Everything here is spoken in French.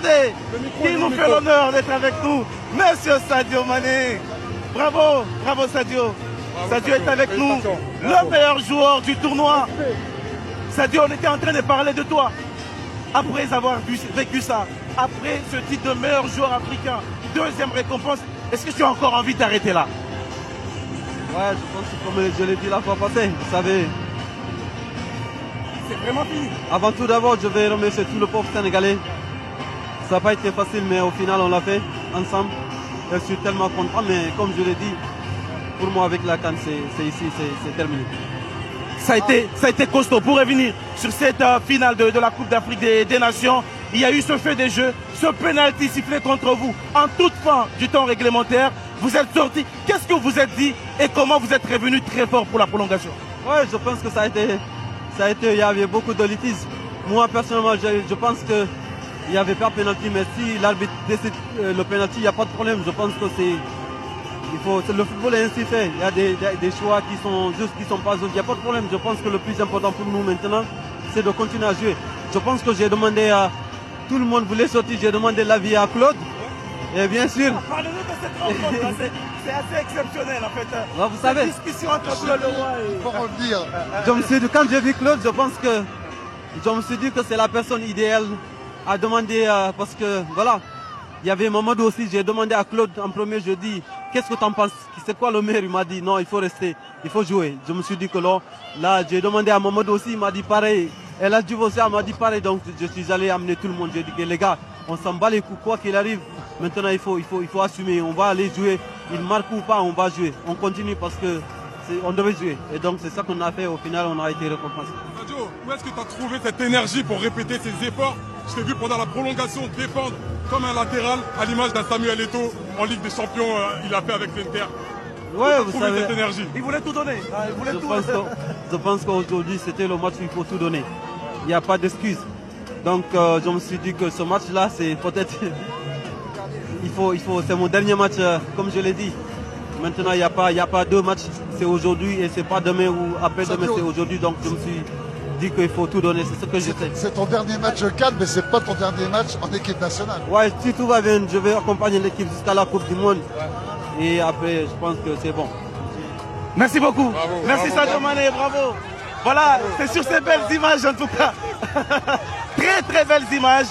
Qui nous fait l'honneur d'être avec nous, Monsieur Sadio Mané. Bravo, bravo Sadio. Sadio est avec nous, le meilleur joueur du tournoi. Sadio, on était en train de parler de toi. Après avoir vécu ça, après ce titre de meilleur joueur africain, deuxième récompense, est-ce que tu as encore envie d'arrêter là? Ouais, je pense que comme je l'ai dit la fois passée, vous savez. C'est vraiment fini. Avant tout d'abord, je vais remercier tout le peuple sénégalais. Ça n'a pas été facile, mais au final, on l'a fait ensemble. Je suis tellement content, mais comme je l'ai dit, pour moi, avec la CAN, c'est ici, c'est terminé. Ça a été costaud. Pour revenir sur cette finale de la Coupe d'Afrique des Nations, il y a eu ce fait des jeux, ce penalty sifflé contre vous en toute fin du temps réglementaire. Vous êtes sorti. Qu'est-ce que vous êtes dit et comment vous êtes revenu très fort pour la prolongation? Ouais, je pense que il y avait beaucoup de litiges. Moi, personnellement, je pense que il n'y avait pas de penalty, mais si l'arbitre décide le penalty, il n'y a pas de problème. Je pense que le football est ainsi fait. Il y a des choix qui sont justes, qui ne sont pas justes. Il n'y a pas de problème. Je pense que le plus important pour nous maintenant, c'est de continuer à jouer. Je pense que j'ai demandé à tout le monde voulait sortir. J'ai demandé l'avis à Claude. Et bien sûr. Parlez-nous de cette rencontre. C'est assez exceptionnel en fait. Vous savez. Cette discussion entre Claude Leroy et. Faut revenir. Je me suis dit, quand j'ai vu Claude, je me suis dit que c'est la personne idéale à demander parce que voilà, il y avait Mamadou aussi, j'ai demandé à Claude en premier, je dis qu'est-ce que tu en penses, c'est quoi le meilleur, il m'a dit non, il faut rester, il faut jouer. Je me suis dit que là j'ai demandé à Mamadou aussi, il m'a dit pareil, et là Diouf aussi m'a dit pareil, donc je suis allé amener tout le monde, j'ai dit que les gars, on s'en bat les coups, quoi qu'il arrive, maintenant il faut assumer, on va aller jouer, il marque ou pas, on va jouer, on continue parce que on devait jouer. Et donc c'est ça qu'on a fait, au final on a été récompensé. Sadio, où est-ce que tu as trouvé cette énergie pour répéter ces efforts? Je t'ai vu pendant la prolongation défendre comme un latéral, à l'image d'un Samuel Eto'o en Ligue des Champions, il a fait avec l'Inter. Ouais, vous savez, cette énergie. Il voulait tout donner. Il voulait tout je pense qu'aujourd'hui c'était le match où il faut tout donner. Il n'y a pas d'excuse. Donc je me suis dit que ce match-là, c'est peut-être... c'est mon dernier match, comme je l'ai dit. Maintenant, il n'y a pas deux matchs, c'est aujourd'hui et c'est pas demain ou après-demain, c'est aujourd'hui. Donc je me suis dit qu'il faut tout donner, c'est ce que je sais. C'est ton dernier match CAN, mais c'est pas ton dernier match en équipe nationale. Ouais, si tout va bien, je vais accompagner l'équipe jusqu'à la Coupe du Monde. Et après, je pense que c'est bon. Merci beaucoup. Bravo, merci bravo, Sadio Mané, bravo. Voilà, c'est sur ces belles images en tout cas. Très très belles images.